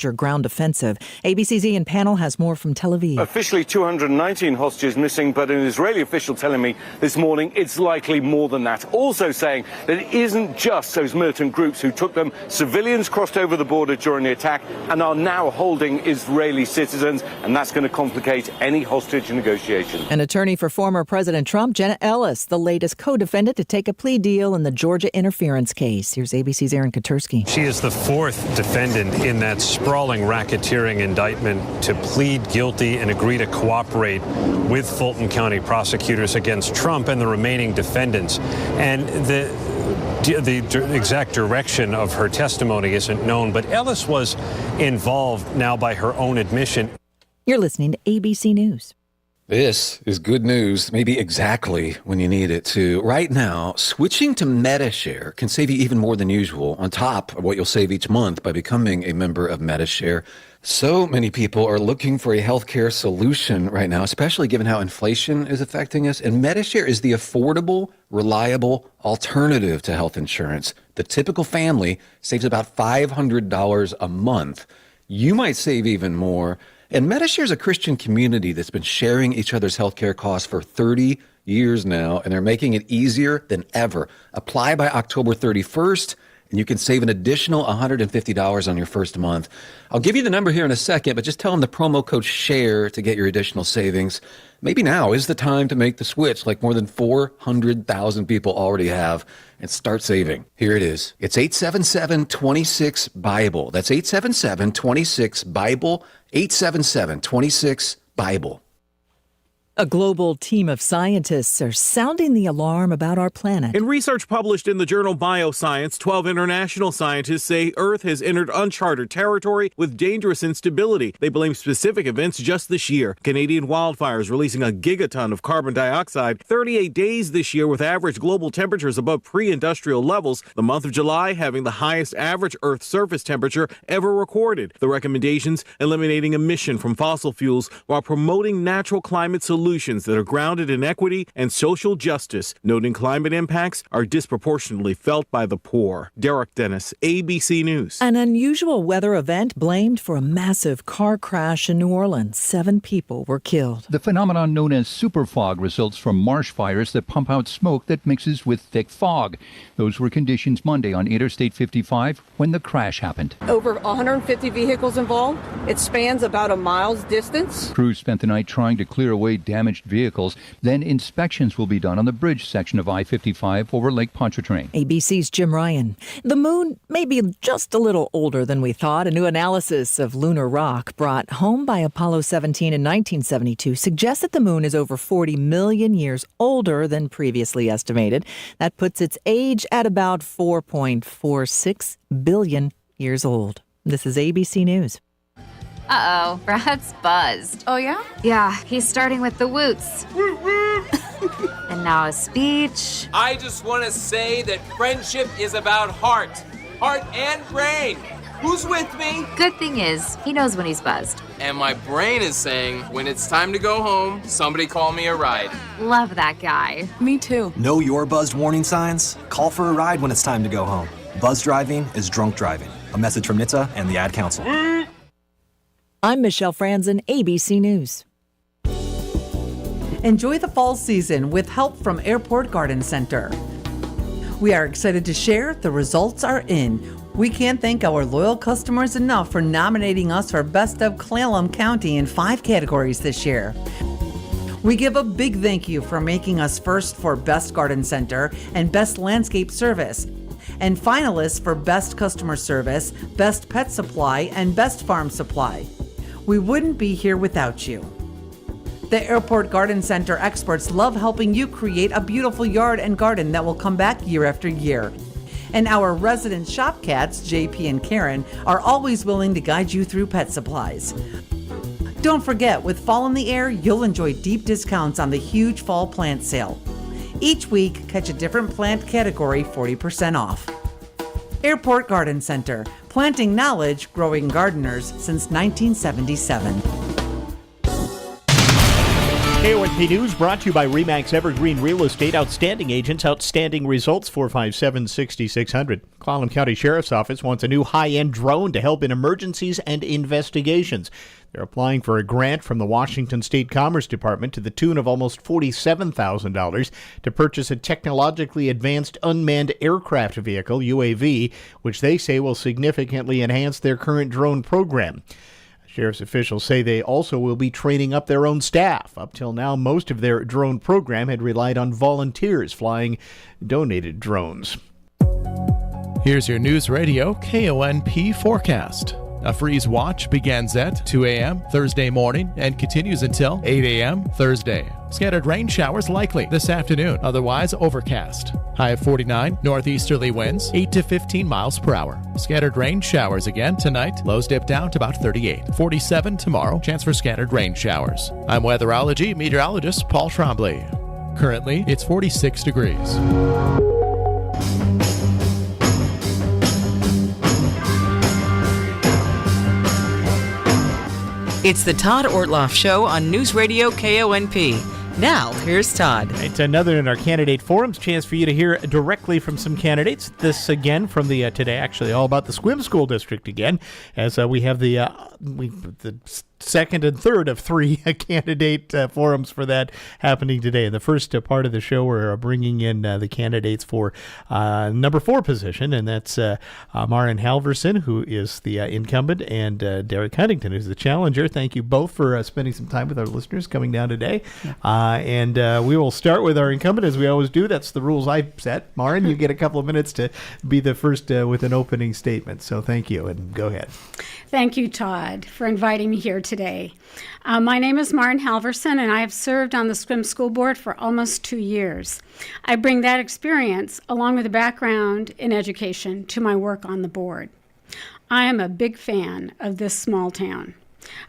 larger ground offensive. ABC's Ian Pannell has more from Tel Aviv. Officially 219 hostages missing, but an Israeli official telling me this morning it's likely more than that. Also saying that it isn't just those militant groups who took them. Civilians crossed over the border during the attack and are now holding Israeli citizens, and that's going to complicate any hostage negotiation. An attorney for former President Trump, Jenna Ellis, the latest co-defendant to take a plea deal in the Georgia interference case. Here's ABC's Aaron Katursky. She is the fourth defendant in that sprawling racketeering indictment to plead guilty and agree to cooperate with Fulton County prosecutors against Trump and the remaining defendants. And the exact direction of her testimony isn't known, but Ellis was involved now by her own admission. You're listening to ABC News. This is good news, maybe exactly when you need it to. Right now, switching to MediShare can save you even more than usual on top of what you'll save each month by becoming a member of MediShare. So many people are looking for a healthcare solution right now, especially given how inflation is affecting us. And MediShare is the affordable, reliable alternative to health insurance. The typical family saves about $500 a month. You might save even more. And MediShare is a Christian community that's been sharing each other's healthcare costs for 30 years now, and they're making it easier than ever. Apply by October 31st, and you can save an additional $150 on your first month. I'll give you the number here in a second, but just tell them the promo code SHARE to get your additional savings. Maybe now is the time to make the switch, like more than 400,000 people already have, and start saving. Here it is. It's 877-26-BIBLE. That's 877-26-BIBLE, 877-26-BIBLE. A global team of scientists are sounding the alarm about our planet. In research published in the journal Bioscience, 12 international scientists say Earth has entered uncharted territory with dangerous instability. They blame specific events just this year. Canadian wildfires releasing a gigaton of carbon dioxide, 38 days this year with average global temperatures above pre-industrial levels, the month of July having the highest average Earth surface temperature ever recorded. The recommendations: eliminating emission from fossil fuels while promoting natural climate solutions that are grounded in equity and social justice, noting climate impacts are disproportionately felt by the poor. Derek Dennis, ABC News. An unusual weather event blamed for a massive car crash in New Orleans. 7 people were killed. The phenomenon known as superfog results from marsh fires that pump out smoke that mixes with thick fog. Those were conditions Monday on Interstate 55 when the crash happened. Over 150 vehicles involved. It spans about a mile's distance. Crews spent the night trying to clear away damaged vehicles. Then inspections will be done on the bridge section of I-55 over Lake Pontchartrain. ABC's Jim Ryan. The moon may be just a little older than we thought. A new analysis of lunar rock brought home by Apollo 17 in 1972 suggests that the moon is over 40 million years older than previously estimated. That puts its age at about 4.46 billion years old. This is ABC News. Uh-oh, Brad's buzzed. Oh, yeah? Yeah, he's starting with the woots. And now a speech. I just want to say that friendship is about heart and brain. Who's with me? Good thing is, he knows when he's buzzed. And my brain is saying, when it's time to go home, somebody call me a ride. Love that guy. Me too. Know your buzzed warning signs? Call for a ride when it's time to go home. Buzz driving is drunk driving. A message from NHTSA and the Ad Council. I'm Michelle Franzen, ABC News. Enjoy the fall season with help from Airport Garden Center. We are excited to share the results are in. We can't thank our loyal customers enough for nominating us for Best of Clallam County in 5 categories this year. We give a big thank you for making us first for Best Garden Center and Best Landscape Service, and finalists for Best Customer Service, Best Pet Supply, and Best Farm Supply. We wouldn't be here without you. The Airport Garden Center experts love helping you create a beautiful yard and garden that will come back year after year. And our resident shop cats, JP and Karen, are always willing to guide you through pet supplies. Don't forget, with fall in the air, you'll enjoy deep discounts on the huge fall plant sale. Each week, catch a different plant category 40% off. Airport Garden Center, planting knowledge, growing gardeners since 1977. KONP News brought to you by RE/MAX Evergreen Real Estate. Outstanding agents, outstanding results. 457-6600. Clallam County Sheriff's Office wants a new high-end drone to help in emergencies and investigations. They're applying for a grant from the Washington State Commerce Department to the tune of almost $47,000 to purchase a technologically advanced unmanned aircraft vehicle, UAV, which they say will significantly enhance their current drone program. Sheriff's officials say they also will be training up their own staff. Up till now, most of their drone program had relied on volunteers flying donated drones. Here's your News Radio KONP forecast. A freeze watch begins at 2 a.m. Thursday morning and continues until 8 a.m. Thursday. Scattered rain showers likely this afternoon, otherwise overcast. High of 49, northeasterly winds 8 to 15 miles per hour. Scattered rain showers again tonight, lows dip down to about 38. 47 tomorrow, chance for scattered rain showers. I'm weatherology meteorologist Paul Trombley. Currently, it's 46 degrees. It's the Todd Ortloff Show on News Radio KONP. Now, here's Todd. It's another in our candidate forums, chance for you to hear directly from some candidates. This again from the today, actually all about the Sequim School District again, as we have the second and third of three candidate forums for that happening today. In the first part of the show, we're bringing in the candidates for number 4 position, and that's Maren Halverson, who is the incumbent, and Derek Huntington, who's the challenger. Thank you both for spending some time with our listeners coming down today. And we will start with our incumbent, as we always do. That's the rules I set. Maren, you get a couple of minutes to be the first with an opening statement. So thank you, and go ahead. Thank you, Todd, for inviting me here today. My name is Maren Halverson, and I have served on the Sequim School Board for almost 2 years. I bring that experience, along with a background in education, to my work on the board. I am a big fan of this small town.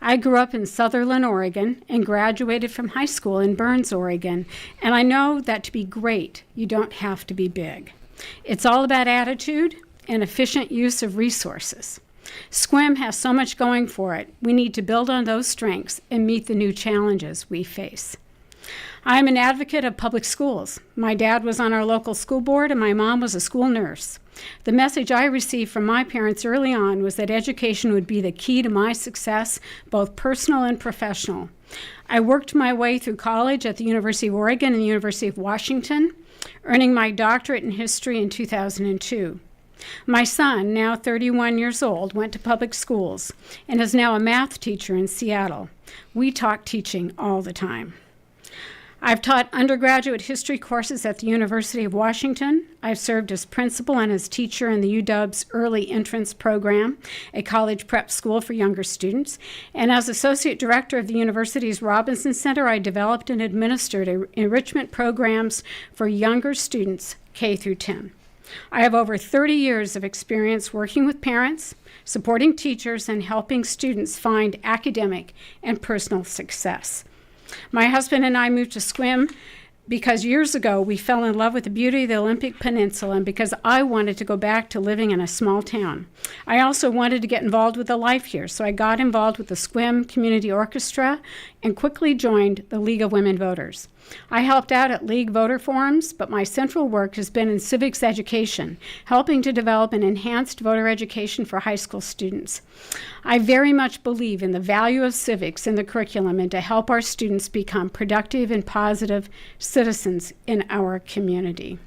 I grew up in Sutherland, Oregon, and graduated from high school in Burns, Oregon, and I know that to be great, you don't have to be big. It's all about attitude and efficient use of resources. Sequim has so much going for it. We need to build on those strengths and meet the new challenges we face. I am an advocate of public schools. My dad was on our local school board, and my mom was a school nurse. The message I received from my parents early on was that education would be the key to my success, both personal and professional. I worked my way through college at the University of Oregon and the University of Washington, earning my doctorate in history in 2002. My son, now 31 years old, went to public schools and is now a math teacher in Seattle. We talk teaching all the time. I've taught undergraduate history courses at the University of Washington. I've served as principal and as teacher in the UW's Early Entrance Program, a college prep school for younger students. And as associate director of the university's Robinson Center, I developed and administered enrichment programs for younger students K through 10. I have over 30 years of experience working with parents, supporting teachers, and helping students find academic and personal success. My husband and I moved to Sequim because years ago we fell in love with the beauty of the Olympic Peninsula, and because I wanted to go back to living in a small town. I also wanted to get involved with the life here, so I got involved with the Sequim Community Orchestra and quickly joined the League of Women Voters. I helped out at League voter forums, but my central work has been in civics education, helping to develop an enhanced voter education for high school students. I very much believe in the value of civics in the curriculum and to help our students become productive and positive citizens in our community.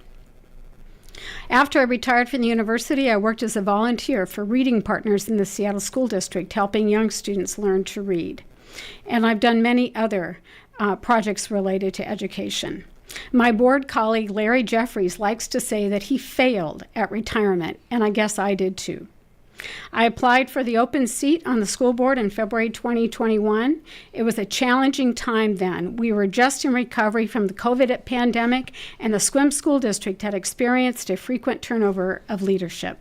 After I retired from the university, I worked as a volunteer for Reading Partners in the Seattle School District, helping young students learn to read. And I've done many other projects related to education. My board colleague Larry Jeffries likes to say that he failed at retirement, and I guess I did too. I applied for the open seat on the school board in February 2021. It was a challenging time then. We were just in recovery from the COVID pandemic, and the Sequim School District had experienced a frequent turnover of leadership.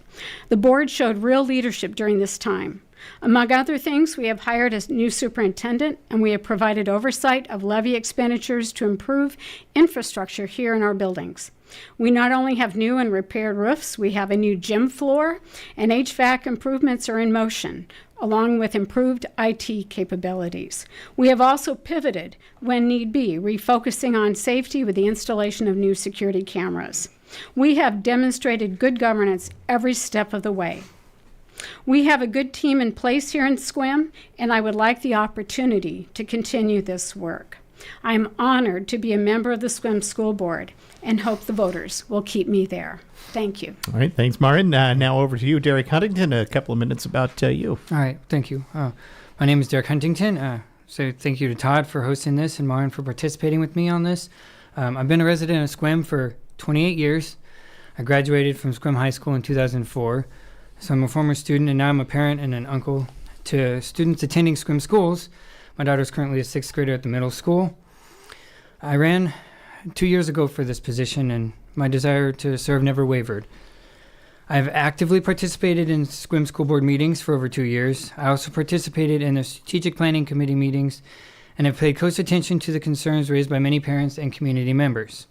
The board showed real leadership during this time. Among other things, we have hired a new superintendent, and we have provided oversight of levy expenditures to improve infrastructure here in our buildings. We not only have new and repaired roofs, we have a new gym floor, and HVAC improvements are in motion, along with improved IT capabilities. We have also pivoted, when need be, refocusing on safety with the installation of new security cameras. We have demonstrated good governance every step of the way. We have a good team in place here in SQUIM, and I would like the opportunity to continue this work. I am honored to be a member of the SQUIM School Board and hope the voters will keep me there. Thank you. All right, thanks, Marin. Now over to you, Derek Huntington. A couple of minutes about you. All right, thank you. My name is Derek Huntington. So thank you to Todd for hosting this and Marin for participating with me on this. I've been a resident of SQUIM for 28 years. I graduated from SQUIM High School in 2004. So I'm a former student, and now I'm a parent and an uncle to students attending SQUIM schools. My daughter's currently a 6th grader at the middle school. I ran 2 years ago for this position, and my desire to serve never wavered. I've actively participated in SQUIM school board meetings for over 2 years. I also participated in the strategic planning committee meetings and have paid close attention to the concerns raised by many parents and community members.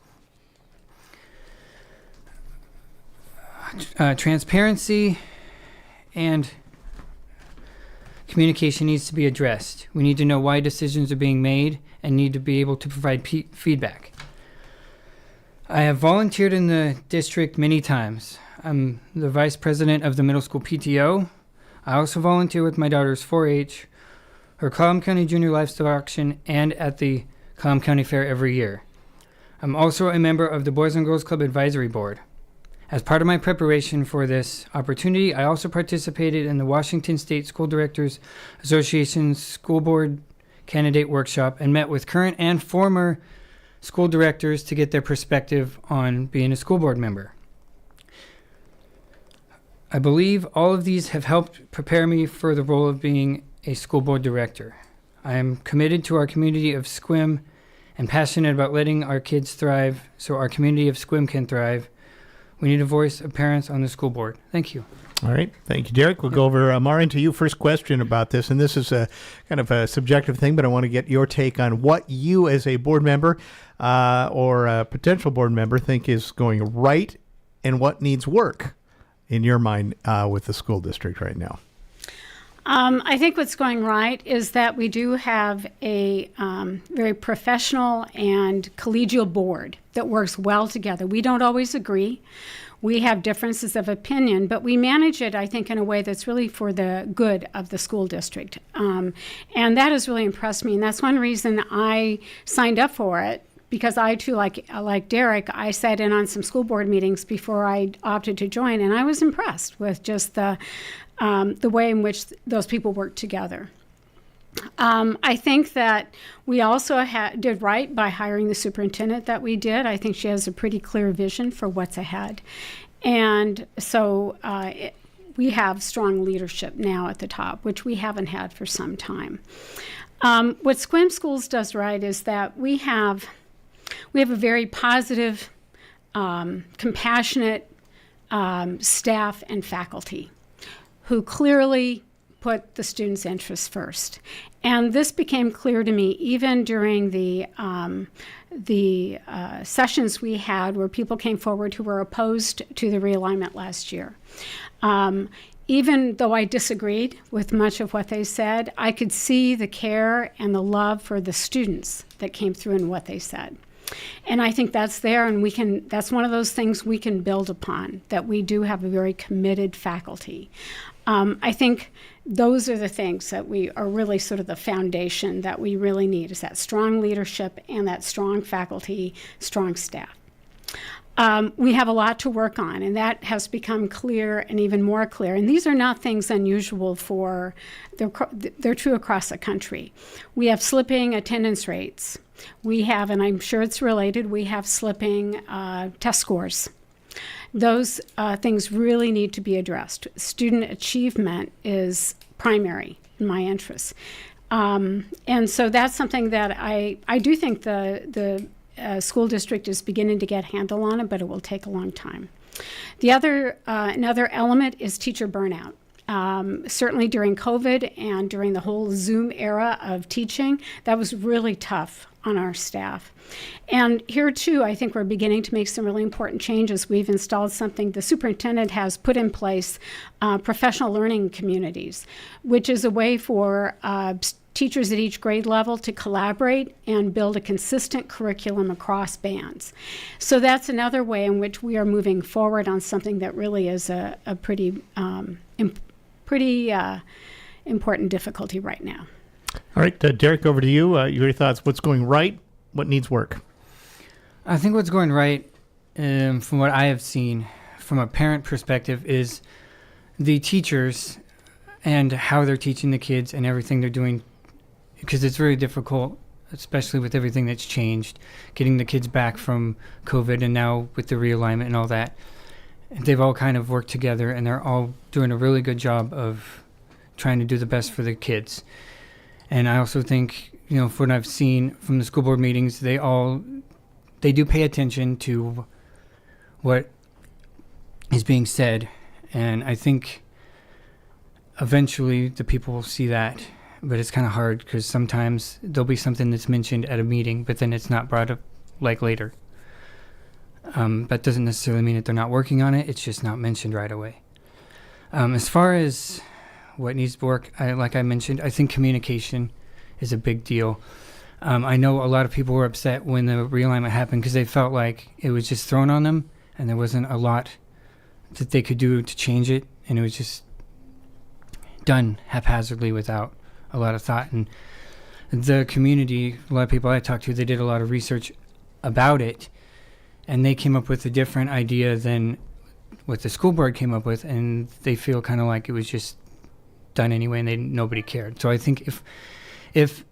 Transparency and communication needs to be addressed. We need to know why decisions are being made and need to be able to provide feedback. I have volunteered in the district many times. I'm the vice president of the middle school PTO. I also volunteer with my daughter's 4-H, her Colum County Junior Livestock Auction, and at the Colum County Fair every year. I'm also a member of the Boys and Girls Club Advisory Board. As part of my preparation for this opportunity, I also participated in the Washington State School Directors Association's School Board Candidate Workshop and met with current and former school directors to get their perspective on being a school board member. I believe all of these have helped prepare me for the role of being a school board director. I am committed to our community of SQUIM and passionate about letting our kids thrive so our community of SQUIM can thrive. We need a voice of parents on the school board. Thank you. All right. Thank you, Derek. We'll go over, Marin, to you. First question about this, and this is a kind of a subjective thing, but I want to get your take on what you as a board member or a potential board member think is going right and what needs work in your mind with the school district right now. I think what's going right is that we do have a very professional and collegial board that works well together. We don't always agree. We have differences of opinion, but we manage it, I think, in a way that's really for the good of the school district. And that has really impressed me, and that's one reason I signed up for it, because I, too, like Derek, I sat in on some school board meetings before I opted to join, and I was impressed with just the way in which those people work together. I think that we also did right by hiring the superintendent that we did. I think she has a pretty clear vision for what's ahead. And so we have strong leadership now at the top, which we haven't had for some time. What SQUIM Schools does right is that we have a very positive, compassionate staff and faculty who clearly put the students' interests first. And this became clear to me even during the sessions we had where people came forward who were opposed to the realignment last year. Even though I disagreed with much of what they said, I could see the care and the love for the students that came through in what they said. And I think that's there, and that's one of those things we can build upon, that we do have a very committed faculty. I think those are the things that we are really sort of the foundation that we really need, is that strong leadership and that strong faculty, strong staff. We have a lot to work on, and that has become clear and even more clear. And these are not things unusual they're true across the country. We have slipping attendance rates. We have, and I'm sure it's related, we have slipping test scores. Those things really need to be addressed. Student achievement is primary in my interests. And so that's something that I do think the school district is beginning to get a handle on it, but it will take a long time. The other another element is teacher burnout. Certainly during COVID and during the whole Zoom era of teaching, that was really tough on our staff. And here too, I think we're beginning to make some really important changes. We've installed something the superintendent has put in place, professional learning communities, which is a way for teachers at each grade level to collaborate and build a consistent curriculum across bands. So that's another way in which we are moving forward on something that really is a pretty important difficulty right now. All right, Derek, over to you. Your thoughts. What's going right? What needs work? I think what's going right, from what I have seen from a parent perspective, is the teachers and how they're teaching the kids and everything they're doing, because it's very difficult, especially with everything that's changed, getting the kids back from COVID and now with the realignment and all that. They've all kind of worked together, and they're all doing a really good job of trying to do the best for the kids. And I also think, from what I've seen from the school board meetings, they do pay attention to what is being said. And I think eventually the people will see that. But it's kind of hard because sometimes there'll be something that's mentioned at a meeting, but then it's not brought up later. That doesn't necessarily mean that they're not working on it. It's just not mentioned right away. As far as what needs to work, like I mentioned, I think communication is a big deal. I know a lot of people were upset when the realignment happened because they felt like it was just thrown on them and there wasn't a lot that they could do to change it, and it was just done haphazardly without a lot of thought. And the community, a lot of people I talked to, they did a lot of research about it, and they came up with a different idea than what the school board came up with, and they feel kind of like it was just done anyway and nobody cared. So I think if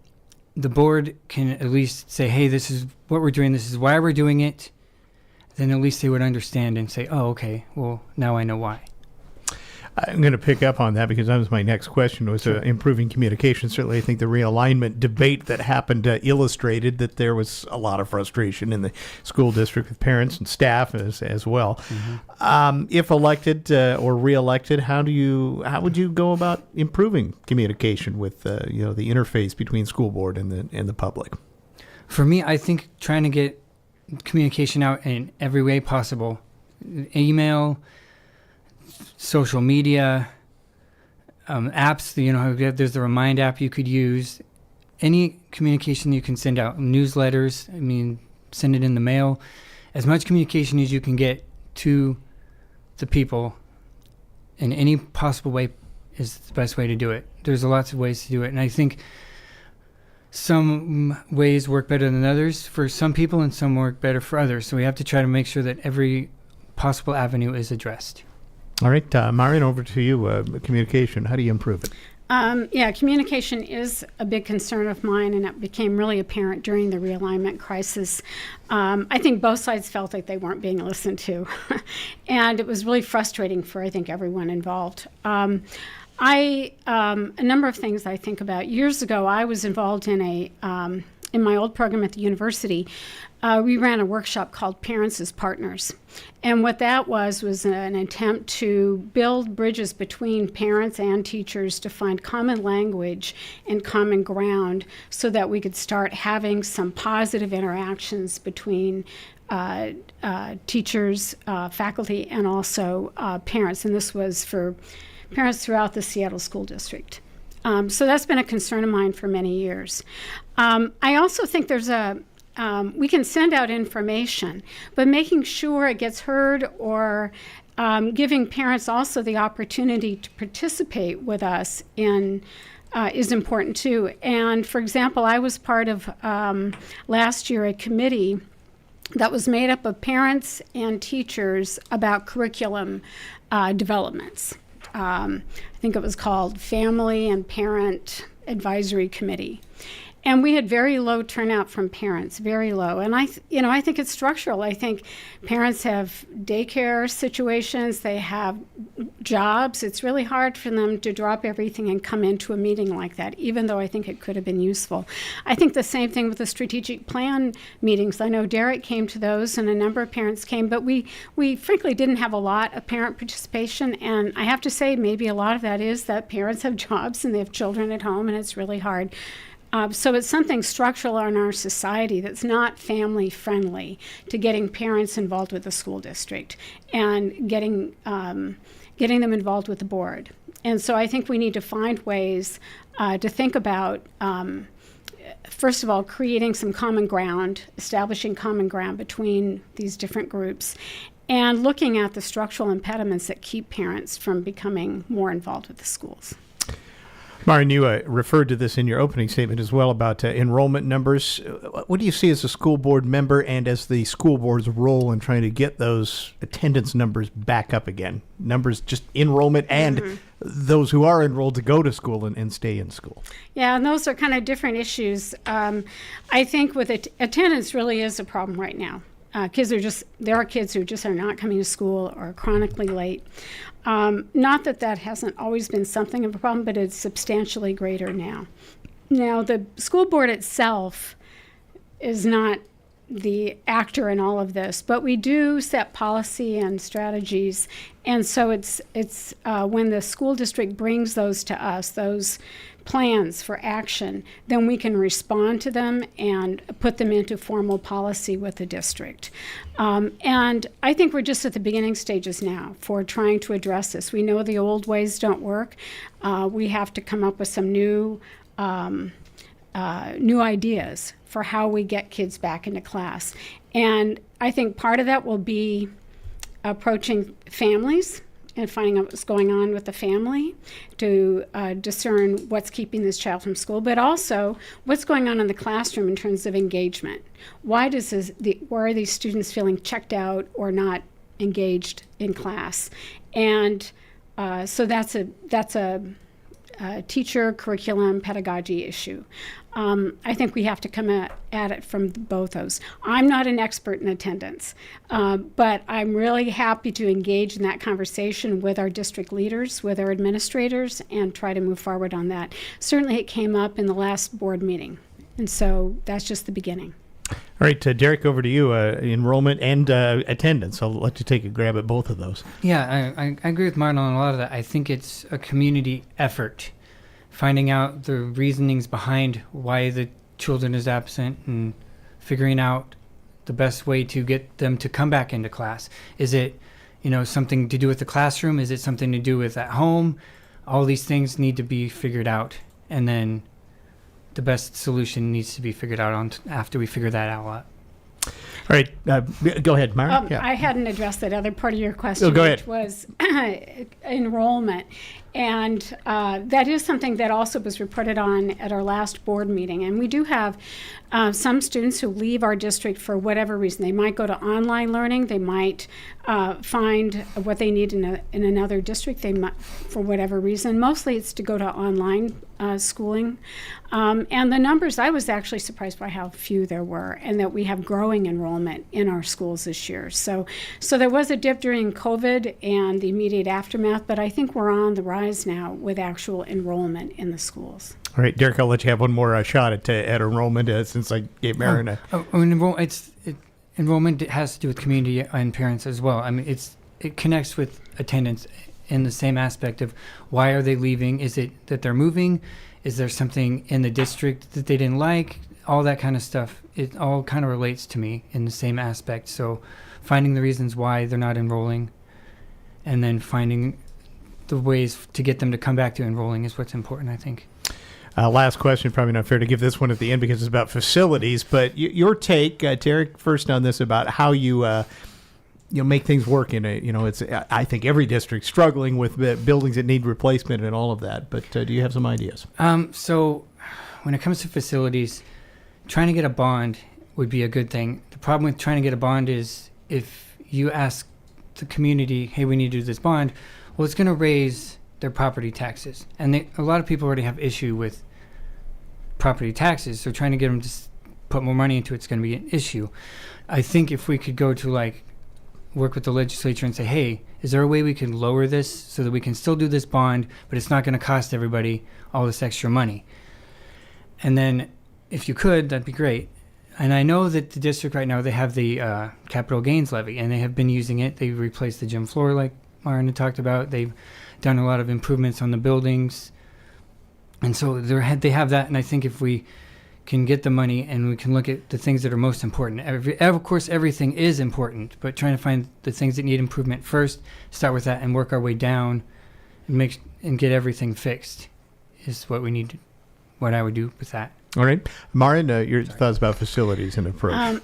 the board can at least say, hey, this is what we're doing, this is why we're doing it, then at least they would understand and say, oh, okay, well, now I know why. I'm going to pick up on that because that was my next question, was improving communication. Certainly, I think the realignment debate that happened illustrated that there was a lot of frustration in the school district with parents and staff as well. Mm-hmm. If elected or reelected, how would you go about improving communication with the interface between school board and the public? For me, I think trying to get communication out in every way possible, email, social media, apps, there's the Remind app you could use. Any communication you can send out, newsletters, send it in the mail. As much communication as you can get to the people in any possible way is the best way to do it. There's lots of ways to do it, and I think some ways work better than others for some people and some work better for others. So we have to try to make sure that every possible avenue is addressed. All right, Marion, over to you. Communication, how do you improve it? Communication is a big concern of mine, and it became really apparent during the realignment crisis. I think both sides felt like they weren't being listened to, and it was really frustrating for, I think, everyone involved. A number of things I think about. Years ago, I was involved in my old program at the university. We ran a workshop called Parents as Partners. And what that was an attempt to build bridges between parents and teachers to find common language and common ground so that we could start having some positive interactions between teachers, faculty, and also parents. And this was for parents throughout the Seattle School District. So that's been a concern of mine for many years. I also think there's we can send out information, but making sure it gets heard or giving parents also the opportunity to participate with us is important too. And for example, I was part of last year a committee that was made up of parents and teachers about curriculum developments. I think it was called Family and Parent Advisory Committee. And we had very low turnout from parents, very low. And I think it's structural. I think parents have daycare situations, they have jobs. It's really hard for them to drop everything and come into a meeting like that, even though I think it could have been useful. I think the same thing with the strategic plan meetings. I know Derek came to those and a number of parents came, but we frankly didn't have a lot of parent participation. And I have to say, maybe a lot of that is that parents have jobs and they have children at home, and it's really hard. So it's something structural in our society that's not family friendly to getting parents involved with the school district and getting them involved with the board. And so I think we need to find ways to think about, first of all, creating some common ground, establishing common ground between these different groups, and looking at the structural impediments that keep parents from becoming more involved with the schools. Marion, you referred to this in your opening statement as well about enrollment numbers. What do you see as a school board member and as the school board's role in trying to get those attendance numbers back up again? Numbers, just enrollment and those who are enrolled to go to school and stay in school. Yeah, and those are kind of different issues. I think with attendance really is a problem right now. There are kids who just are not coming to school or are chronically late. Not that hasn't always been something of a problem, but it's substantially greater now. Now, the school board itself is not the actor in all of this, but we do set policy and strategies. And so it's when the school district brings those to us, those plans for action, then we can respond to them and put them into formal policy with the district. And I think we're just at the beginning stages now for trying to address this. We know the old ways don't work. We have to come up with some new ideas for how we get kids back into class. And I think part of that will be approaching families and finding out what's going on with the family to discern what's keeping this child from school, but also what's going on in the classroom in terms of engagement. Why are these students feeling checked out or not engaged in class? And so that's a teacher, curriculum, pedagogy issue. I think we have to come at it from both those. I'm not an expert in attendance, but I'm really happy to engage in that conversation with our district leaders, with our administrators, and try to move forward on that. Certainly it came up in the last board meeting, and so that's just the beginning. All right, Derek, over to you, enrollment and attendance. I'll let you take a grab at both of those. Yeah, I agree with Martin on a lot of that. I think it's a community effort, finding out the reasonings behind why the children is absent and figuring out the best way to get them to come back into class. Is it, something to do with the classroom? Is it something to do with at home? All these things need to be figured out, and then the best solution needs to be figured out after we figure that out. All right, go ahead, Mara. I hadn't addressed that other part of your question, which was enrollment. And that is something that also was reported on at our last board meeting. And we do have some students who leave our district for whatever reason. They might go to online learning. They might find what they need in another district. They might, for whatever reason. Mostly it's to go to online schooling. And the numbers, I was actually surprised by how few there were, and that we have growing enrollment in our schools this year. So there was a dip during COVID and the immediate aftermath, but I think we're on the rise now with actual enrollment in the schools. All right, Derek, I'll let you have one more shot at enrollment since I gave Marin a... Enrollment has to do with community and parents as well. I mean, it connects with attendance in the same aspect of why are they leaving? Is it that they're moving? Is there something in the district that they didn't like? All that kind of stuff. It all kind of relates to me in the same aspect. So finding the reasons why they're not enrolling and then finding the ways to get them to come back to enrolling is what's important, I think. Last question, probably not fair to give this one at the end because it's about facilities, but your take, Derek, first on this about how you make things work in it's I think every district struggling with buildings that need replacement and all of that, but do you have some ideas? So when it comes to facilities, trying to get a bond would be a good thing. The problem with trying to get a bond is if you ask the community, hey, we need to do this bond, well, it's going to raise their property taxes. And a lot of people already have issue with property taxes. So trying to get them to put more money into it's going to be an issue. I think if we could go to like work with the legislature and say, hey, is there a way we can lower this so that we can still do this bond, but it's not going to cost everybody all this extra money? And then if you could, that'd be great. And I know that the district right now, they have the capital gains levy, and they have been using it. They've replaced the gym floor like Maren had talked about. They've done a lot of improvements on the buildings. And so they have that, and I think if we can get the money and we can look at the things that are most important. Of course, everything is important, but trying to find the things that need improvement first, start with that and work our way down and get everything fixed is what we need, what I would do with that. All right. Maren, your thoughts about facilities and approach.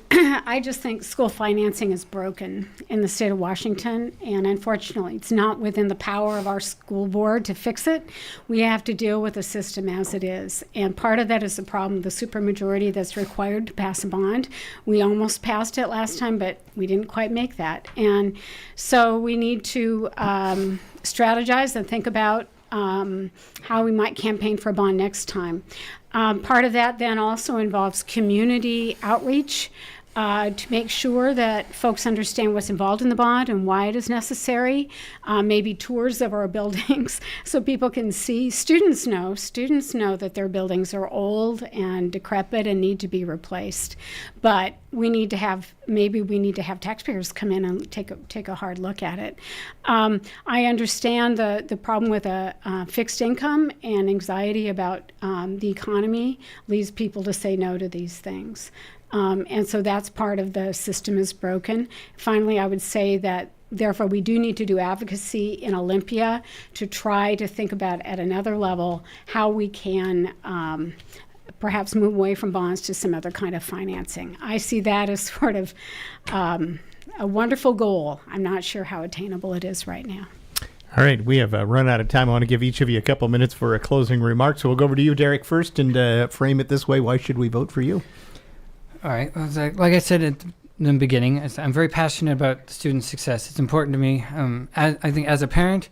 I just think school financing is broken in the state of Washington, and unfortunately, it's not within the power of our school board to fix it. We have to deal with the system as it is, and part of that is the problem, the supermajority that's required to pass a bond. We almost passed it last time, but we didn't quite make that, and so we need to strategize and think about how we might campaign for a bond next time. Part of that then also involves community outreach to make sure that folks understand what's involved in the bond and why it is necessary. Maybe tours of our buildings so people can see. Students know that their buildings are old and decrepit and need to be replaced. But we need to have taxpayers come in and take a hard look at it. I understand the problem with a fixed income and anxiety about the economy leads people to say no to these things. And so that's part of the system is broken. Finally, I would say that therefore we do need to do advocacy in Olympia to try to think about at another level how we can perhaps move away from bonds to some other kind of financing. I see that as sort of a wonderful goal. I'm not sure how attainable it is right now. All right, we have run out of time. I want to give each of you a couple minutes for a closing remark. So we'll go over to you, Derek, first, and frame it this way. Why should we vote for you? All right. Well, like I said at the beginning, I'm very passionate about student success. It's important to me. I think as a parent,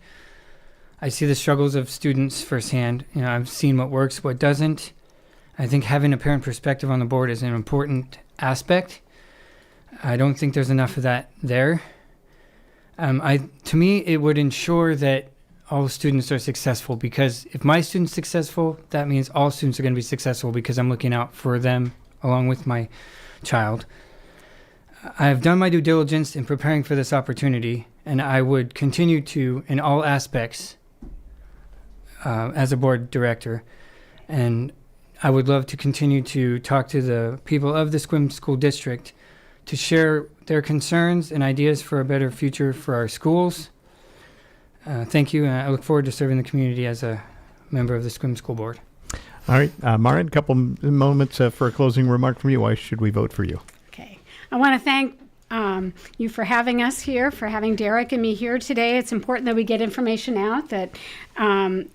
I see the struggles of students firsthand. I've seen what works, what doesn't. I think having a parent perspective on the board is an important aspect. I don't think there's enough of that there. To me, it would ensure that all students are successful, because if my student's successful, that means all students are going to be successful because I'm looking out for them along with my child. I have done my due diligence in preparing for this opportunity, and I would continue to in all aspects as a board director. And I would love to continue to talk to the people of the Sequim School District to share their concerns and ideas for a better future for our schools. Thank you, and I look forward to serving the community as a member of the Sequim School Board. All right, Maren, a couple moments for a closing remark from you. Why should we vote for you? Okay. I want to thank you for having us here, for having Derek and me here today. It's important that we get information out, that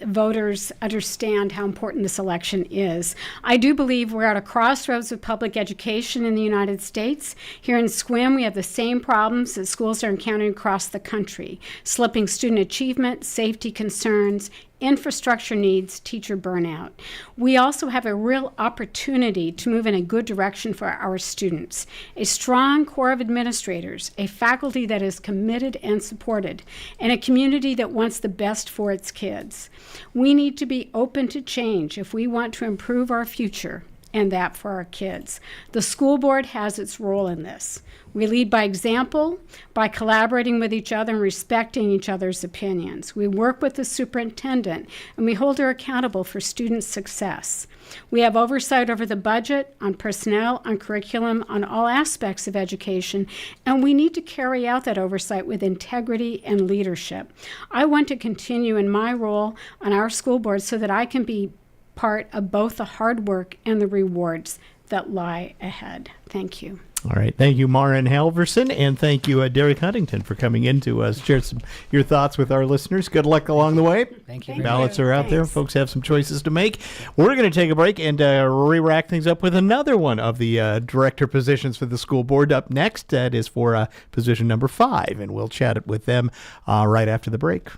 voters understand how important this election is. I do believe we're at a crossroads of public education in the United States. Here in Sequim, we have the same problems that schools are encountering across the country: slipping student achievement, safety concerns, infrastructure needs, teacher burnout. We also have a real opportunity to move in a good direction for our students. A strong core of administrators, a faculty that is committed and supported, and a community that wants the best for its kids. We need to be open to change if we want to improve our future, and that for our kids. The school board has its role in this. We lead by example, by collaborating with each other and respecting each other's opinions. We work with the superintendent, and we hold her accountable for student success. We have oversight over the budget, on personnel, on curriculum, on all aspects of education, and we need to carry out that oversight with integrity and leadership. I want to continue in my role on our school board so that I can be part of both the hard work and the rewards that lie ahead. Thank you. All right. Thank you, Maren Halverson, and thank you, Derek Huntington, for coming in to share your thoughts with our listeners. Good luck along the way. Thank you. Ballots are out there. Folks have some choices to make. We're going to take a break and re-rack things up with another one of the director positions for the school board. Up next, that is for position number 5, and we'll chat with them right after the break.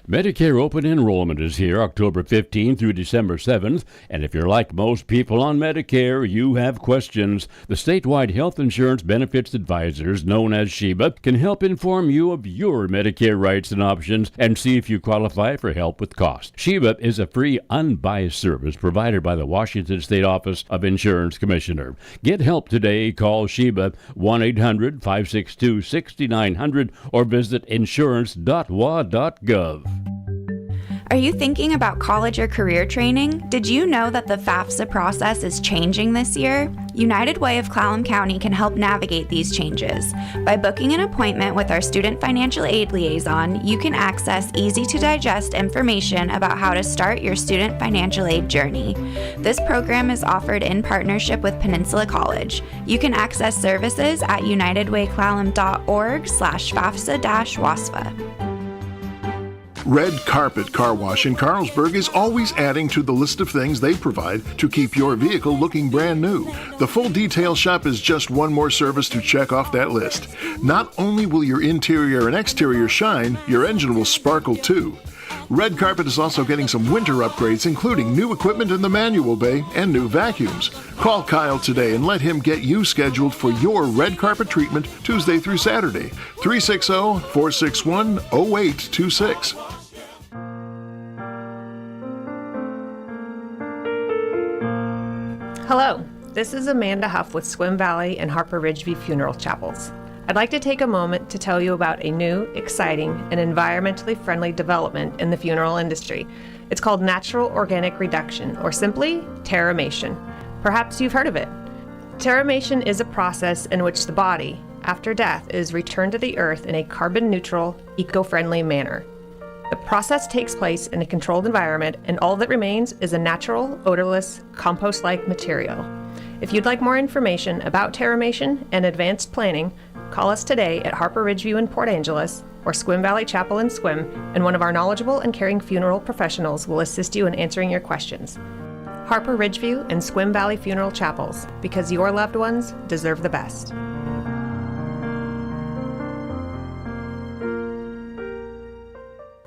Medicare open enrollment is here October 15 through December 7th, and if you're like most people on Medicare, you have questions. The statewide health insurance benefits advisors, known as SHEBA, can help inform you of your Medicare rights and options and see if you qualify for help with cost. SHEBA is a free, unbiased service provided by the Washington State Office of Insurance Commissioner. Get help today. Call SHEBA 1-800-562-6900 or visit insurance.wa.gov. Are you thinking about college or career training? Did you know that the FAFSA process is changing this year? United Way of Clallam County can help navigate these changes. By booking an appointment with our Student Financial Aid Liaison, you can access easy-to-digest information about how to start your student financial aid journey. This program is offered in partnership with Peninsula College. You can access services at unitedwayclallam.org/FAFSA-WASFA. Red Carpet Car Wash in Carlsberg is always adding to the list of things they provide to keep your vehicle looking brand new. The full detail shop is just one more service to check off that list. Not only will your interior and exterior shine, your engine will sparkle too. Red Carpet is also getting some winter upgrades, including new equipment in the manual bay and new vacuums. Call Kyle today and let him get you scheduled for your red carpet treatment Tuesday through Saturday. 360-461-0826. Hello, this is Amanda Huff with Swim Valley and Harper Ridgeview Funeral Chapels. I'd like to take a moment to tell you about a new, exciting, and environmentally friendly development in the funeral industry. It's called natural organic reduction, or simply terramation. Perhaps you've heard of it. Terramation is a process in which the body, after death, is returned to the earth in a carbon-neutral, eco-friendly manner. The process takes place in a controlled environment, and all that remains is a natural, odorless, compost-like material. If you'd like more information about terramation and advanced planning, call us today at Harper Ridgeview in Port Angeles or Swim Valley Chapel in Swim, and one of our knowledgeable and caring funeral professionals will assist you in answering your questions. Harper Ridgeview and Swim Valley Funeral Chapels, because your loved ones deserve the best.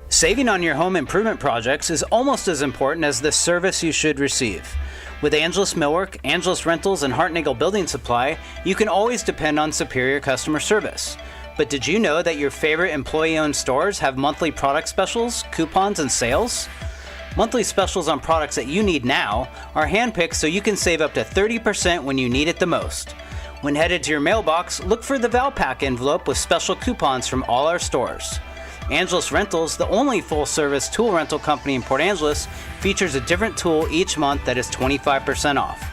Saving on your home improvement projects is almost as important as the service you should receive. With Angelus Millwork, Angelus Rentals, and Hartnagel Building Supply, you can always depend on superior customer service. But did you know that your favorite employee-owned stores have monthly product specials, coupons, and sales? Monthly specials on products that you need now are handpicked so you can save up to 30% when you need it the most. When headed to your mailbox, look for the Valpak envelope with special coupons from all our stores. Angelus Rentals, the only full-service tool rental company in Port Angeles, features a different tool each month that is 25% off.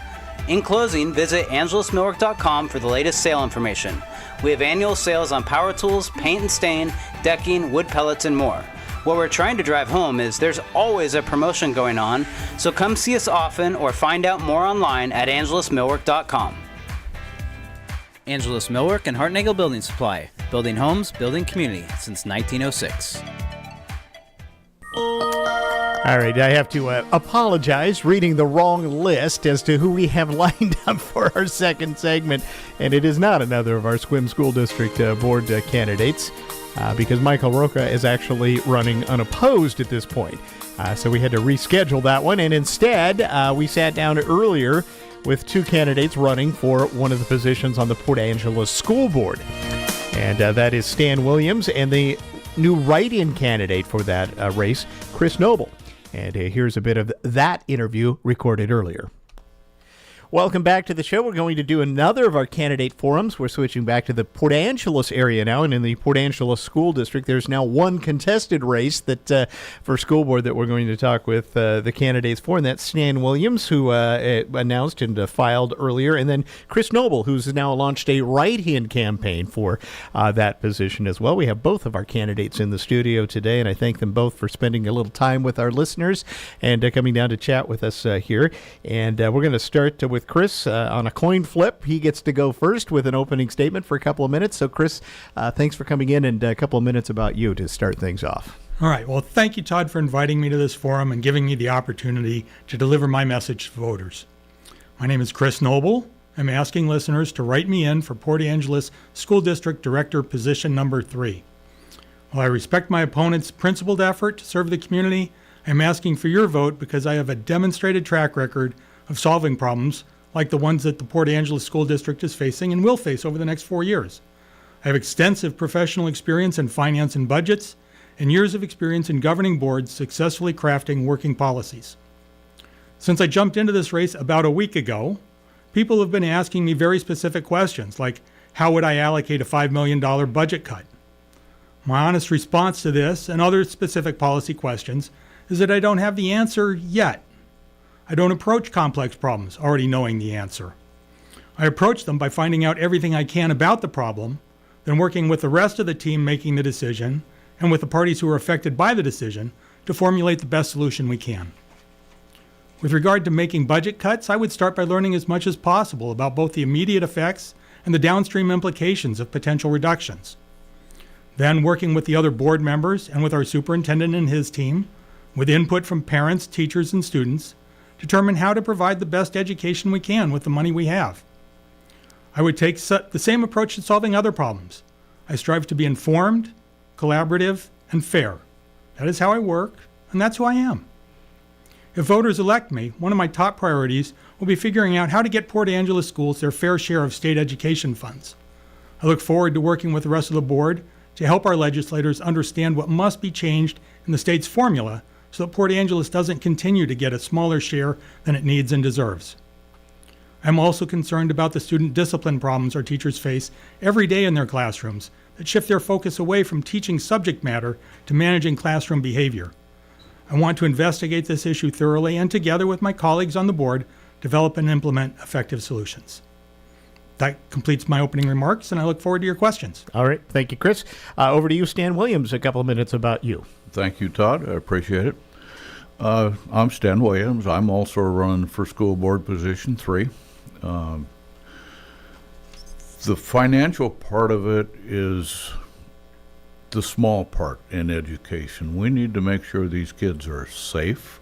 In closing, visit angelusmillwork.com for the latest sale information. We have annual sales on power tools, paint and stain, decking, wood pellets, and more. What we're trying to drive home is there's always a promotion going on, so come see us often or find out more online at angelusmillwork.com. Angelus Millwork and Hartnagel Building Supply. Building homes, building community since 1906. All right, I have to apologize, reading the wrong list as to who we have lined up for our second segment, and it is not another of our Sequim School District Board candidates, because Michael Roca is actually running unopposed at this point. So we had to reschedule that one, and instead we sat down earlier with two candidates running for one of the positions on the Port Angeles School Board. And that is Stan Williams and the new write-in candidate for that race, Chris Noble. And here's a bit of that interview recorded earlier. Welcome back to the show. We're going to do another of our candidate forums. We're switching back to the Port Angeles area now, and in the Port Angeles School District, there's now one contested race that for school board that we're going to talk with the candidates for, and that's Stan Williams, who announced and filed earlier, and then Chris Noble, who's now launched a write-in campaign for that position as well. We have both of our candidates in the studio today, and I thank them both for spending a little time with our listeners and coming down to chat with us here. And we're going to start with Chris on a coin flip. He gets to go first with an opening statement for a couple of minutes. So, Chris, thanks for coming in, and a couple of minutes about you to start things off. All right. Well, thank you, Todd, for inviting me to this forum and giving me the opportunity to deliver my message to voters. My name is Chris Noble. I'm asking listeners to write me in for Port Angeles School District Director position number 3. While I respect my opponent's principled effort to serve the community, I am asking for your vote because I have a demonstrated track record of solving problems like the ones that the Port Angeles School District is facing and will face over the next 4 years. I have extensive professional experience in finance and budgets and years of experience in governing boards successfully crafting working policies. Since I jumped into this race about a week ago, people have been asking me very specific questions like, how would I allocate a $5 million budget cut? My honest response to this and other specific policy questions is that I don't have the answer yet. I don't approach complex problems already knowing the answer. I approach them by finding out everything I can about the problem, then working with the rest of the team making the decision and with the parties who are affected by the decision to formulate the best solution we can. With regard to making budget cuts, I would start by learning as much as possible about both the immediate effects and the downstream implications of potential reductions. Then, working with the other board members and with our superintendent and his team, with input from parents, teachers, and students, determine how to provide the best education we can with the money we have. I would take the same approach to solving other problems. I strive to be informed, collaborative, and fair. That is how I work, and that's who I am. If voters elect me, one of my top priorities will be figuring out how to get Port Angeles schools their fair share of state education funds. I look forward to working with the rest of the board to help our legislators understand what must be changed in the state's formula so that Port Angeles doesn't continue to get a smaller share than it needs and deserves. I'm also concerned about the student discipline problems our teachers face every day in their classrooms that shift their focus away from teaching subject matter to managing classroom behavior. I want to investigate this issue thoroughly and, together with my colleagues on the board, develop and implement effective solutions. That completes my opening remarks, and I look forward to your questions. All right. Thank you, Chris. Over to you, Stan Williams, a couple of minutes about you. Thank you, Todd. I appreciate it. I'm Stan Williams. I'm also running for school board position 3. The financial part of it is the small part in education. We need to make sure these kids are safe.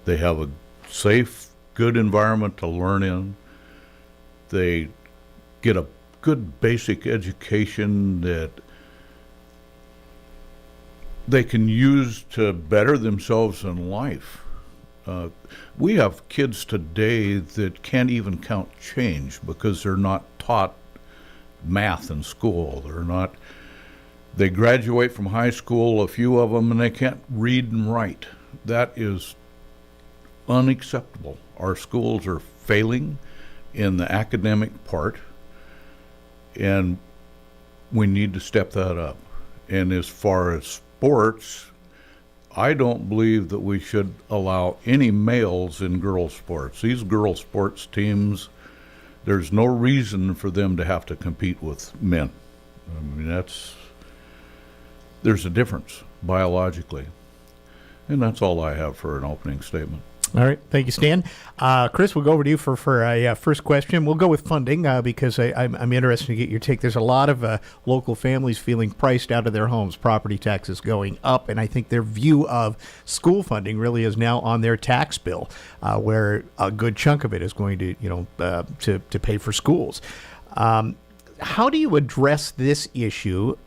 They have a safe, good environment to learn in. They get a good basic education that they can use to better themselves in life. We have kids today that can't even count change because they're not taught math in school. They graduate from high school, a few of them, and they can't read and write. That is unacceptable. Our schools are failing in the academic part, and we need to step that up. And as far as sports, I don't believe that we should allow any males in girls' sports. These girls' sports teams, there's no reason for them to have to compete with men. I mean, there's a difference biologically. And that's all I have for an opening statement. All right. Thank you, Stan. Chris, we'll go over to you for a first question. We'll go with funding because I'm interested to get your take. There's a lot of local families feeling priced out of their homes, property taxes going up, and I think their view of school funding really is now on their tax bill, where a good chunk of it is going to pay for schools. How do you address this issue,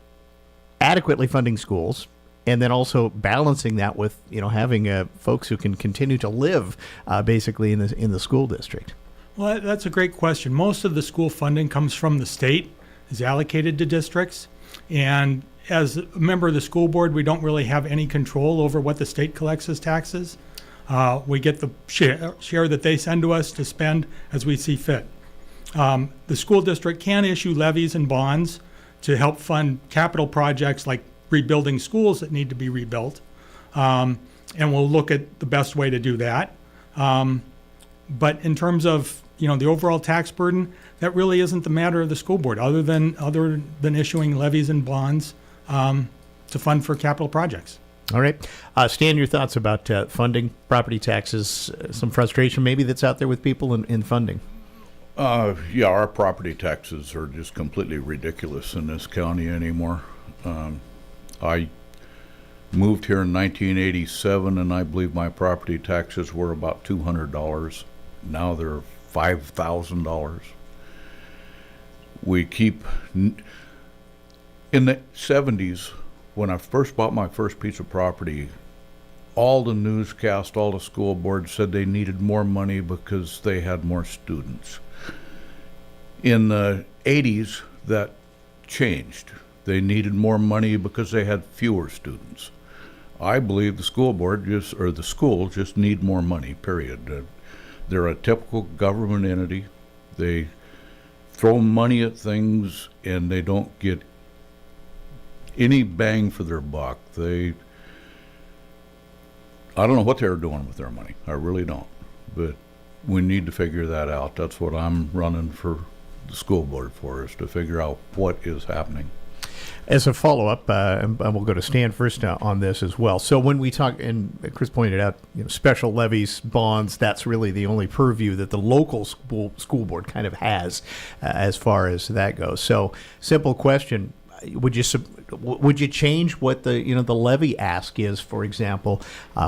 adequately funding schools, and then also balancing that with having folks who can continue to live basically in the school district? Well, that's a great question. Most of the school funding comes from the state, is allocated to districts, and as a member of the school board, we don't really have any control over what the state collects as taxes. We get the share that they send to us to spend as we see fit. The school district can issue levies and bonds to help fund capital projects like rebuilding schools that need to be rebuilt, and we'll look at the best way to do that. But in terms of the overall tax burden, that really isn't the matter of the school board, other than issuing levies and bonds to fund for capital projects. All right, Stan, your thoughts about funding, property taxes, some frustration maybe that's out there with people in funding. Yeah, our property taxes are just completely ridiculous in this county anymore. I moved here in 1987, and I believe my property taxes were about $200. Now they're $5,000. We keep, in the 70s, when I first bought my first piece of property, all the newscasts, all the school boards said they needed more money because they had more students. In the 80s, that changed. They needed more money because they had fewer students. I believe the school board the school just need more money, period. They're a typical government entity. They throw money at things and they don't get any bang for their buck. I don't know what they're doing with their money. I really don't. But we need to figure that out. That's what I'm running for the school board for, is to figure out what is happening. As a follow-up, and we'll go to Stan first on this as well. So when we talk, and Chris pointed out, special levies, bonds, that's really the only purview that the local school board kind of has as far as that goes. So simple question. Would you change what the levy ask is, for example,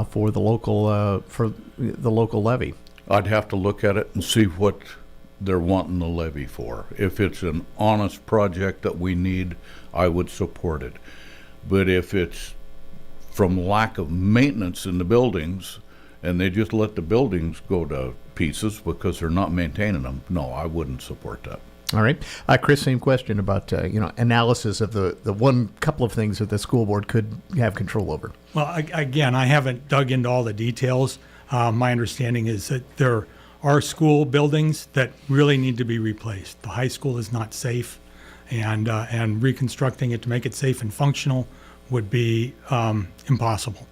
for the local levy? I'd have to look at it and see what they're wanting the levy for. If it's an honest project that we need, I would support it. But if it's from lack of maintenance in the buildings and they just let the buildings go to pieces because they're not maintaining them, no, I wouldn't support that. All right. Chris, same question about analysis of the one couple of things that the school board could have control over. Well, again, I haven't dug into all the details. My understanding is that there are school buildings that really need to be replaced. The high school is not safe, and reconstructing it to make it safe and functional would be impossible.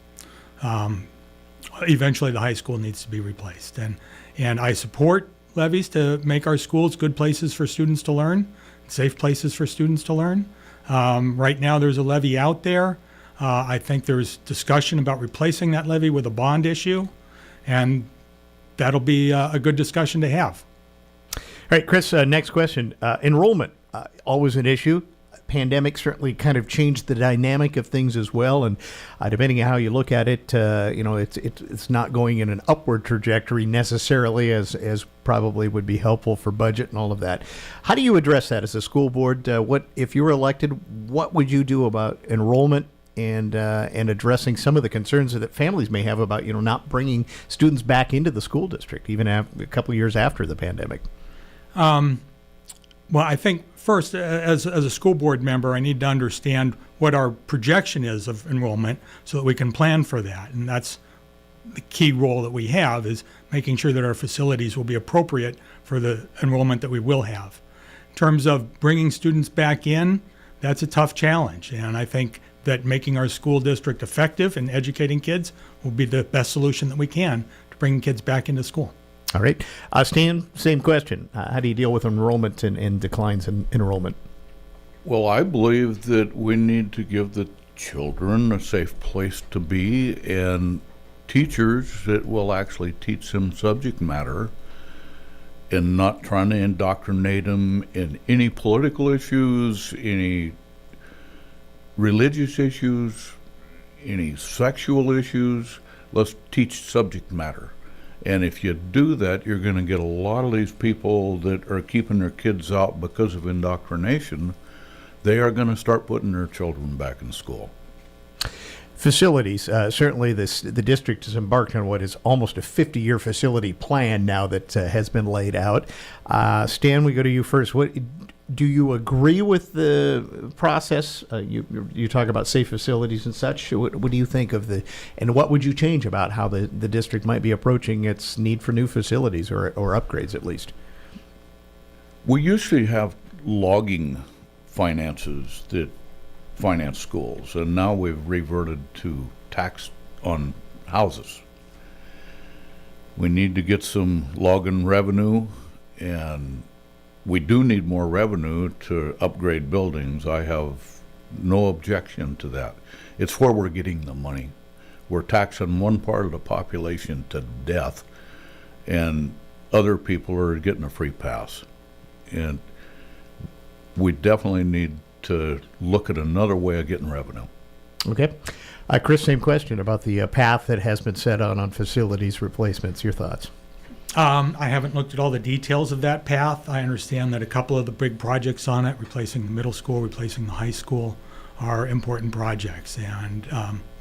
Eventually, the high school needs to be replaced, and I support levies to make our schools good places for students to learn, safe places for students to learn. Right now, there's a levy out there. I think there's discussion about replacing that levy with a bond issue, and that'll be a good discussion to have. All right, Chris, next question. Enrollment, always an issue. Pandemic certainly kind of changed the dynamic of things as well, and depending on how you look at it, it's not going in an upward trajectory necessarily as probably would be helpful for budget and all of that. How do you address that as a school board? What if you were elected? What would you do about enrollment and addressing some of the concerns that families may have about not bringing students back into the school district even a couple of years after the pandemic? Well, I think first, as a school board member, I need to understand what our projection is of enrollment so that we can plan for that. And that's the key role that we have, is making sure that our facilities will be appropriate for the enrollment that we will have. In terms of bringing students back in, that's a tough challenge. And I think that making our school district effective in educating kids will be the best solution that we can to bring kids back into school. All right. Stan, same question. How do you deal with enrollment and declines in enrollment? Well, I believe that we need to give the children a safe place to be, and teachers that will actually teach them subject matter and not trying to indoctrinate them in any political issues, any religious issues, any sexual issues. Let's teach subject matter. And if you do that, you're going to get a lot of these people that are keeping their kids out because of indoctrination. They are going to start putting their children back in school. Facilities. Certainly the district has embarked on what is almost a 50-year facility plan now that has been laid out. Stan, we go to you first. What do you agree with the process? You talk about safe facilities and such. What do you think of and what would you change about how the district might be approaching its need for new facilities or upgrades at least? We usually have logging finances that finance schools, and now we've reverted to tax on houses. We need to get some logging revenue, and we do need more revenue to upgrade buildings. I have no objection to that. It's where we're getting the money. We're taxing one part of the population to death, and other people are getting a free pass. And we definitely need to look at another way of getting revenue. Okay. Chris, same question about the path that has been set on facilities replacements. Your thoughts? I haven't looked at all the details of that path. I understand that a couple of the big projects on it, replacing the middle school, replacing the high school, are important projects, and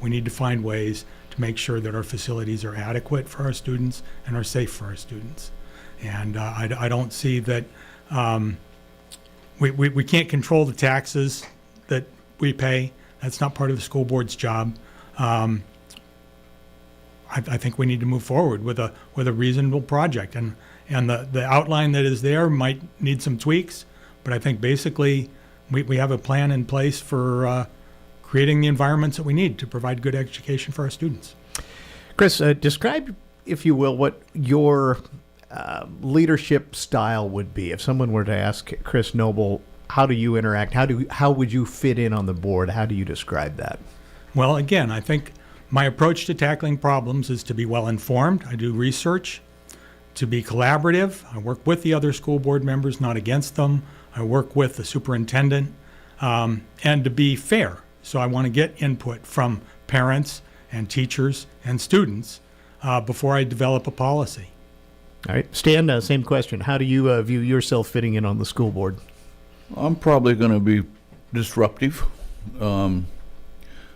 we need to find ways to make sure that our facilities are adequate for our students and are safe for our students. And I don't see that we can't control the taxes that we pay. That's not part of the school board's job. I think we need to move forward with a reasonable project, and the outline that is there might need some tweaks, but I think basically we have a plan in place for creating the environments that we need to provide good education for our students. Chris, describe, if you will, what your leadership style would be. If someone were to ask Chris Noble, how do you interact? How would you fit in on the board? How do you describe that? Well, again, I think my approach to tackling problems is to be well informed. I do research, to be collaborative. I work with the other school board members, not against them. I work with the superintendent, and to be fair. So I want to get input from parents and teachers and students before I develop a policy. All right. Stan, same question. How do you view yourself fitting in on the school board? I'm probably going to be disruptive.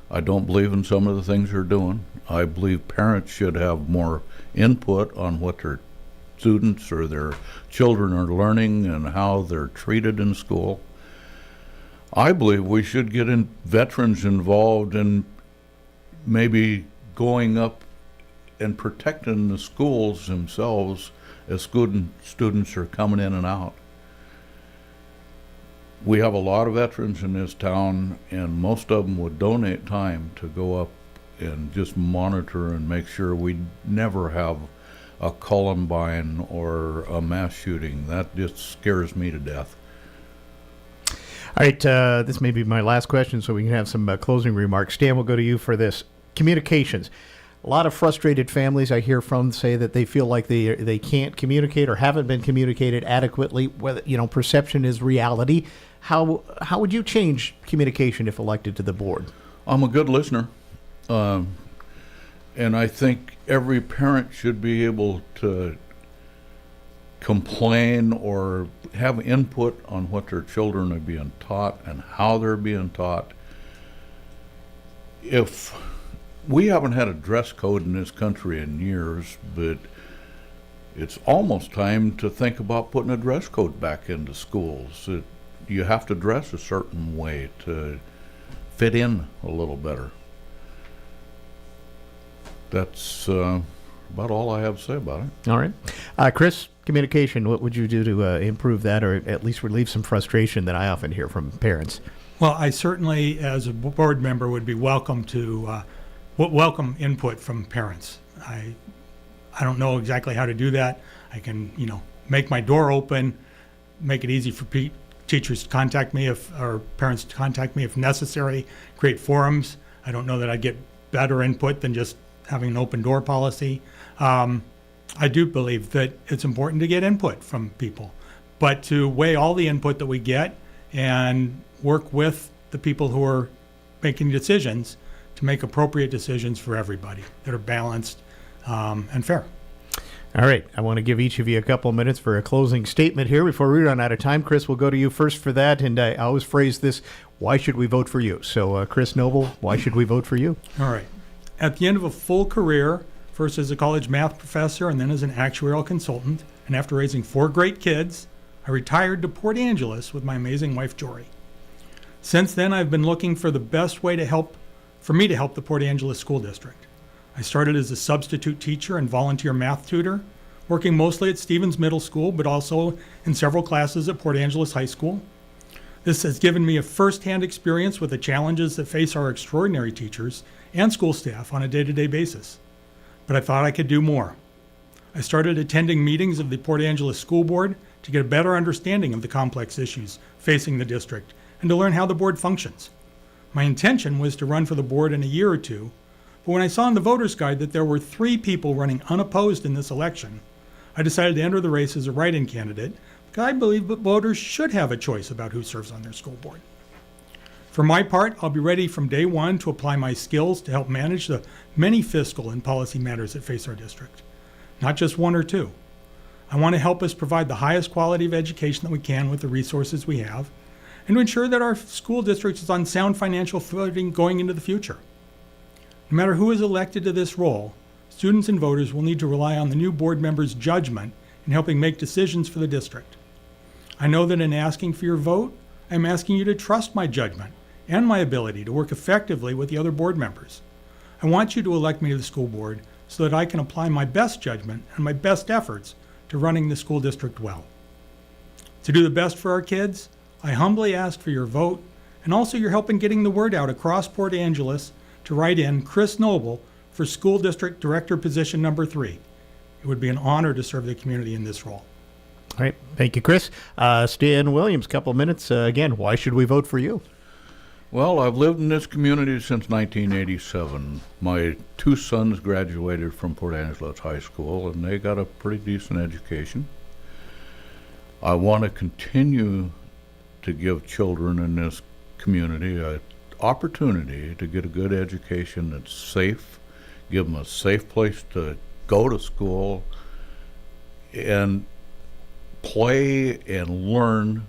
I don't believe in some of the things they're doing. I believe parents should have more input on what their students or their children are learning and how they're treated in school. I believe we should get veterans involved in maybe going up and protecting the schools themselves as students are coming in and out. We have a lot of veterans in this town, and most of them would donate time to go up and just monitor and make sure we never have a Columbine or a mass shooting. That just scares me to death. All right, this may be my last question, so we can have some closing remarks. Stan, we'll go to you for this. Communications. A lot of frustrated families I hear from say that they feel like they can't communicate or haven't been communicated adequately. Whether perception is reality. How would you change communication if elected to the board? I'm a good listener, and I think every parent should be able to complain or have input on what their children are being taught and how they're being taught. If we haven't had a dress code in this country in years, but it's almost time to think about putting a dress code back into schools. You have to dress a certain way to fit in a little better. That's about all I have to say about it. All right. Chris, communication, what would you do to improve that or at least relieve some frustration that I often hear from parents? Well, I certainly, as a board member, would be welcome to welcome input from parents. I don't know exactly how to do that. I can, make my door open, make it easy for teachers to contact me or parents to contact me if necessary, create forums. I don't know that I'd get better input than just having an open door policy. I do believe that it's important to get input from people, but to weigh all the input that we get and work with the people who are making decisions to make appropriate decisions for everybody that are balanced and fair. All right. I want to give each of you a couple of minutes for a closing statement here before we run out of time. Chris, we'll go to you first for that. And I always phrase this, why should we vote for you? So, Chris Noble, why should we vote for you? All right. At the end of a full career, first as a college math professor and then as an actuarial consultant, and after raising 4 great kids, I retired to Port Angeles with my amazing wife, Jory. Since then, I've been looking for the best way for me to help the Port Angeles School District. I started as a substitute teacher and volunteer math tutor, working mostly at Stevens Middle School, but also in several classes at Port Angeles High School. This has given me a first-hand experience with the challenges that face our extraordinary teachers and school staff on a day-to-day basis. But I thought I could do more. I started attending meetings of the Port Angeles School Board to get a better understanding of the complex issues facing the district and to learn how the board functions. My intention was to run for the board in a year or two, but when I saw in the voter's guide that there were 3 people running unopposed in this election, I decided to enter the race as a write-in candidate because I believe that voters should have a choice about who serves on their school board. For my part, I'll be ready from day one to apply my skills to help manage the many fiscal and policy matters that face our district, not just 1 or 2. I want to help us provide the highest quality of education that we can with the resources we have, and to ensure that our school district is on sound financial footing going into the future. No matter who is elected to this role, students and voters will need to rely on the new board members' judgment in helping make decisions for the district. I know that in asking for your vote, I'm asking you to trust my judgment and my ability to work effectively with the other board members. I want you to elect me to the school board so that I can apply my best judgment and my best efforts to running the school district well. To do the best for our kids, I humbly ask for your vote and also your help in getting the word out across Port Angeles to write in Chris Noble for School District Director position number 3. It would be an honor to serve the community in this role. All right. Thank you, Chris. Stan Williams, couple of minutes. Again, why should we vote for you? Well, I've lived in this community since 1987. My 2 sons graduated from Port Angeles High School, and they got a pretty decent education. I want to continue to give children in this community an opportunity to get a good education that's safe, give them a safe place to go to school and play and learn.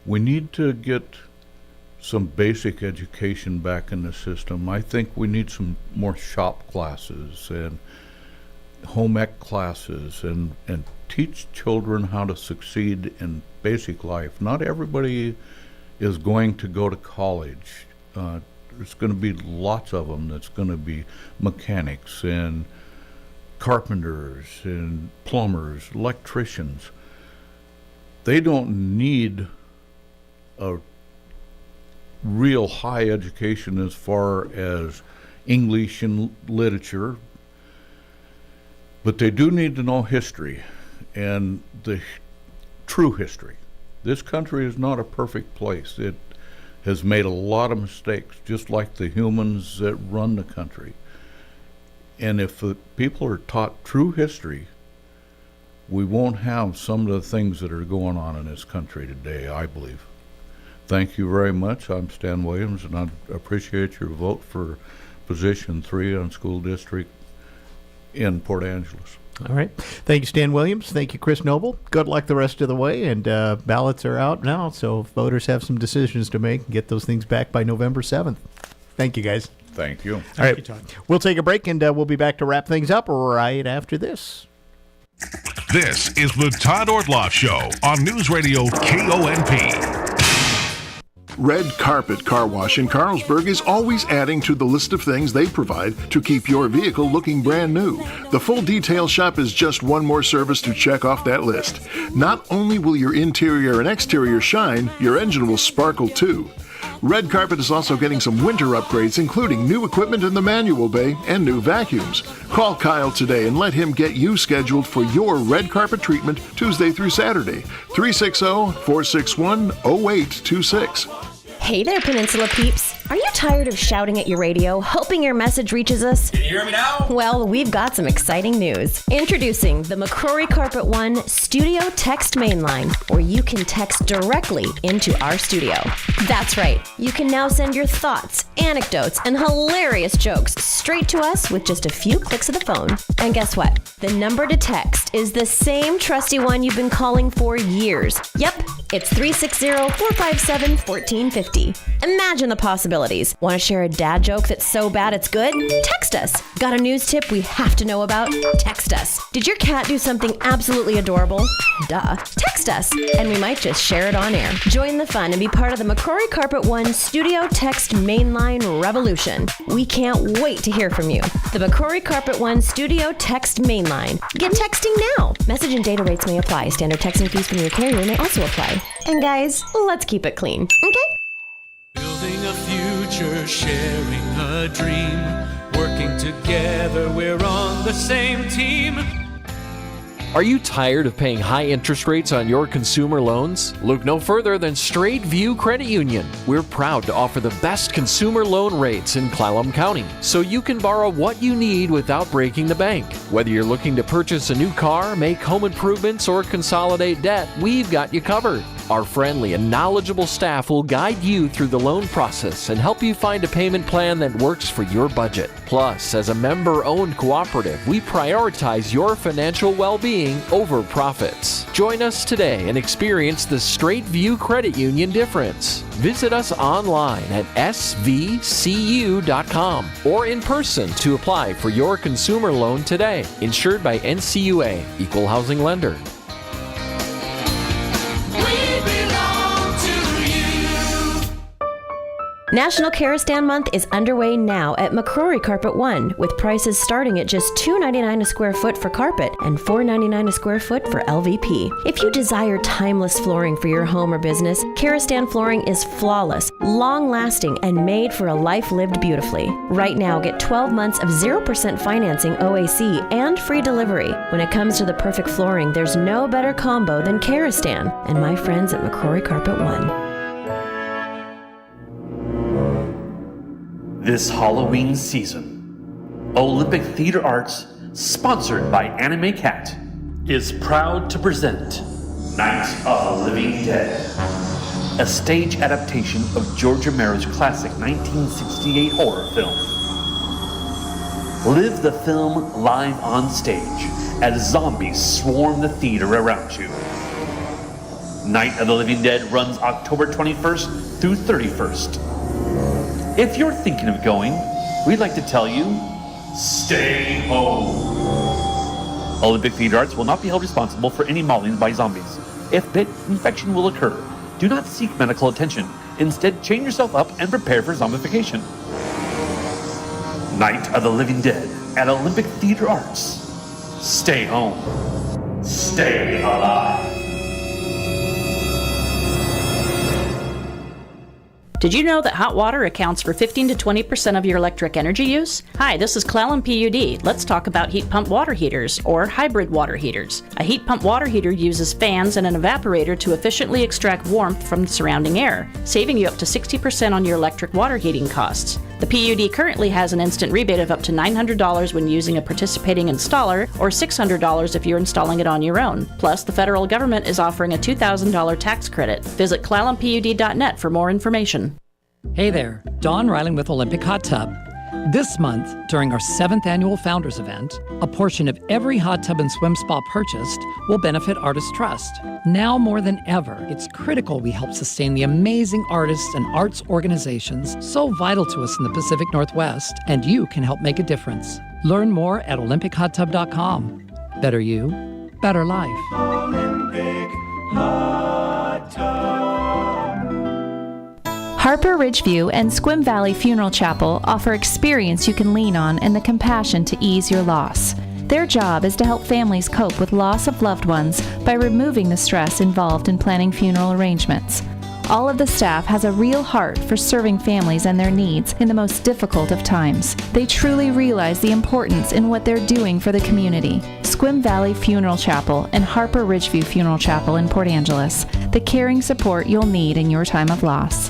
We need to get some basic education back in the system. I think we need some more shop classes and home ec classes and teach children how to succeed in basic life. Not everybody is going to go to college. There's going to be lots of them that's going to be mechanics and carpenters and plumbers, electricians. They don't need a real high education as far as English and literature, but they do need to know history and the true history. This country is not a perfect place. It has made a lot of mistakes, just like the humans that run the country. And if the people are taught true history, we won't have some of the things that are going on in this country today, I believe. Thank you very much. I'm Stan Williams, and I appreciate your vote for position 3 on school district in Port Angeles. All right. Thank you, Stan Williams. Thank you, Chris Noble. Good luck the rest of the way. And ballots are out now, so voters have some decisions to make and get those things back by November 7th. Thank you, guys. Thank you. All Thank right. you, Todd. We'll take a break, and we'll be back to wrap things up right after this. This is the Todd Ortloff Show on News Radio KONP. Red Carpet Car Wash in Carlsberg is always adding to the list of things they provide to keep your vehicle looking brand new. The full detail shop is just one more service to check off that list. Not only will your interior and exterior shine, your engine will sparkle too. Red Carpet is also getting some winter upgrades, including new equipment in the manual bay and new vacuums. Call Kyle today and let him get you scheduled for your red carpet treatment Tuesday through Saturday. 360-461-0826. Hey there, Peninsula peeps. Are you tired of shouting at your radio, hoping your message reaches us? Can you hear me now? Well, we've got some exciting news. Introducing the McCrory Carpet One Studio Text Mainline, where you can text directly into our studio. That's right. You can now send your thoughts, anecdotes, and hilarious jokes straight to us with just a few clicks of the phone. And guess what? The number to text is the same trusty one you've been calling for years. Yep, it's 360-457-1450. Imagine the possibilities. Want to share a dad joke that's so bad it's good? Text us. Got a news tip we have to know about? Text us. Did your cat do something absolutely adorable? Duh. Text us, and we might just share it on air. Join the fun and be part of the McCrory Carpet One Studio Text Mainline Revolution. We can't wait to hear from you. The McCrory Carpet One Studio Text Mainline. Get texting now. Message and data rates may apply. Standard texting fees from your carrier may also apply. And guys, let's keep it clean, okay? Building a future, sharing a dream, working together, we're on the same team. Are you tired of paying high interest rates on your consumer loans? Look no further than Straight View Credit Union. We're proud to offer the best consumer loan rates in Clallam County, so you can borrow what you need without breaking the bank. Whether you're looking to purchase a new car, make home improvements, or consolidate debt, we've got you covered. Our friendly and knowledgeable staff will guide you through the loan process and help you find a payment plan that works for your budget. Plus, as a member-owned cooperative, we prioritize your financial well-being over profits. Join us today and experience the Straight View Credit Union difference. Visit us online at svcu.com or in person to apply for your consumer loan today. Insured by NCUA, Equal Housing Lender. National Karastan Month is underway now at McCrory Carpet One, with prices starting at just $2.99 a square foot for carpet and $4.99 a square foot for LVP. If you desire timeless flooring for your home or business, Karastan flooring is flawless, long-lasting, and made for a life lived beautifully. Right now, get 12 months of 0% financing OAC and free delivery. When it comes to the perfect flooring, there's no better combo than Karastan and my friends at McCrory Carpet One. This Halloween season, Olympic Theater Arts, sponsored by Anime Cat, is proud to present Night of the Living Dead, a stage adaptation of George Romero's classic 1968 horror film. Live the film live on stage as zombies swarm the theater around you. Night of the Living Dead runs October 21st through 31st. If you're thinking of going, we'd like to tell you, stay home. Olympic Theater Arts will not be held responsible for any maulings by zombies. If bit, infection will occur. Do not seek medical attention. Instead, chain yourself up and prepare for zombification. Night of the Living Dead at Olympic Theater Arts. Stay home. Stay alive. Did you know that hot water accounts for 15 to 20% of your electric energy use? Hi, this is Clallam PUD. Let's talk about heat pump water heaters, or hybrid water heaters. A heat pump water heater uses fans and an evaporator to efficiently extract warmth from the surrounding air, saving you up to 60% on your electric water heating costs. The PUD currently has an instant rebate of up to $900 when using a participating installer, or $600 if you're installing it on your own. Plus, the federal government is offering a $2,000 tax credit. Visit clallampud.net for more information. Hey there, Don Reiling with Olympic Hot Tub. This month, during our 7th annual Founders Event, a portion of every hot tub and swim spa purchased will benefit Artists Trust. Now more than ever, it's critical we help sustain the amazing artists and arts organizations so vital to us in the Pacific Northwest, and you can help make a difference. Learn more at olympichottub.com. Better you, better life. Olympic Hot Tub. Harper Ridgeview and Squim Valley Funeral Chapel offer experience you can lean on and the compassion to ease your loss. Their job is to help families cope with loss of loved ones by removing the stress involved in planning funeral arrangements. All of the staff has a real heart for serving families and their needs in the most difficult of times. They truly realize the importance in what they're doing for the community. Squim Valley Funeral Chapel and Harper Ridgeview Funeral Chapel in Port Angeles, the caring support you'll need in your time of loss.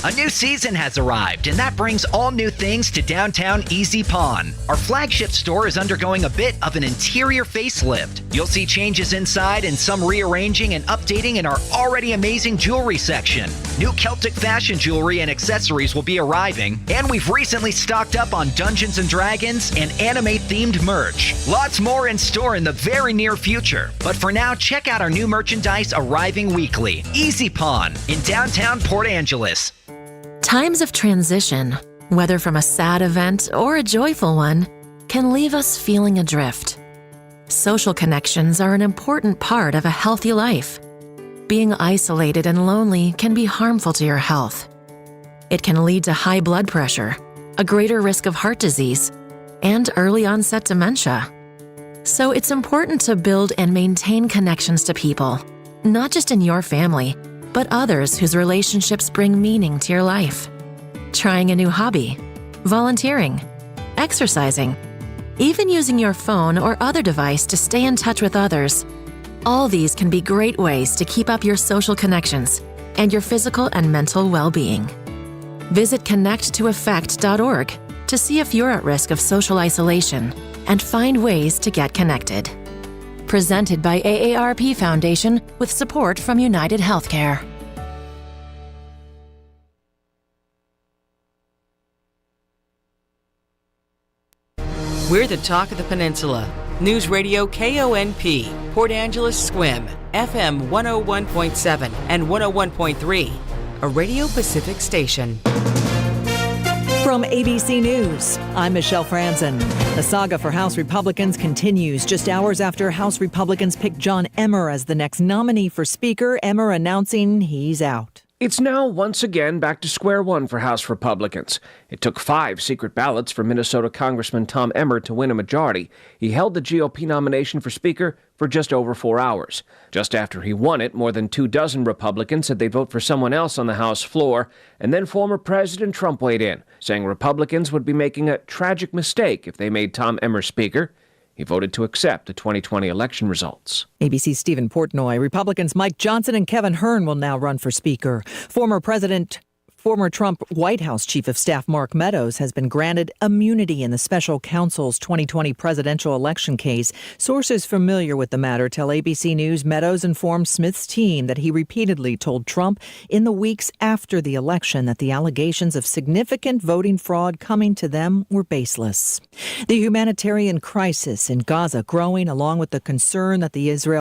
A new season has arrived, and that brings all new things to downtown Easy Pawn. Our flagship store is undergoing a bit of an interior facelift. You'll see changes inside and some rearranging and updating in our already amazing jewelry section. New Celtic fashion jewelry and accessories will be arriving, and we've recently stocked up on Dungeons & Dragons and anime-themed merch. Lots more in store in the very near future. But for now, check out our new merchandise arriving weekly. Easy Pawn in downtown Port Angeles. Times of transition, whether from a sad event or a joyful one, can leave us feeling adrift. Social connections are an important part of a healthy life. Being isolated and lonely can be harmful to your health. It can lead to high blood pressure, a greater risk of heart disease, and early onset dementia. So it's important to build and maintain connections to people, not just in your family, but others whose relationships bring meaning to your life. Trying a new hobby, volunteering, exercising, even using your phone or other device to stay in touch with others. All these can be great ways to keep up your social connections and your physical and mental well-being. Visit connecttoeffect.org to see if you're at risk of social isolation and find ways to get connected. Presented by AARP Foundation with support from United Healthcare. We're the talk of the peninsula. Newsradio KONP, Port Angeles Squim, FM 101.7 and 101.3, a Radio Pacific station. From ABC News, I'm Michelle Franzen. The saga for House Republicans continues. Just hours after House Republicans picked John Emmer as the next nominee for Speaker, Emmer announcing he's out. It's now once again back to square one for House Republicans. It took 5 secret ballots for Minnesota Congressman Tom Emmer to win a majority. He held the GOP nomination for Speaker for just over 4 hours. Just after he won it, more than 24 Republicans said they'd vote for someone else on the House floor, and then former President Trump weighed in, saying Republicans would be making a tragic mistake if they made Tom Emmer Speaker. He voted to accept the 2020 election results. ABC's Stephen Portnoy. Republicans Mike Johnson and Kevin Hern will now run for Speaker. Former Trump White House Chief of Staff Mark Meadows has been granted immunity in the special counsel's 2020 presidential election case. Sources familiar with the matter tell ABC News Meadows informed Smith's team that he repeatedly told Trump in the weeks after the election that the allegations of significant voting fraud coming to them were baseless. The humanitarian crisis in Gaza growing along with the concern that the Israel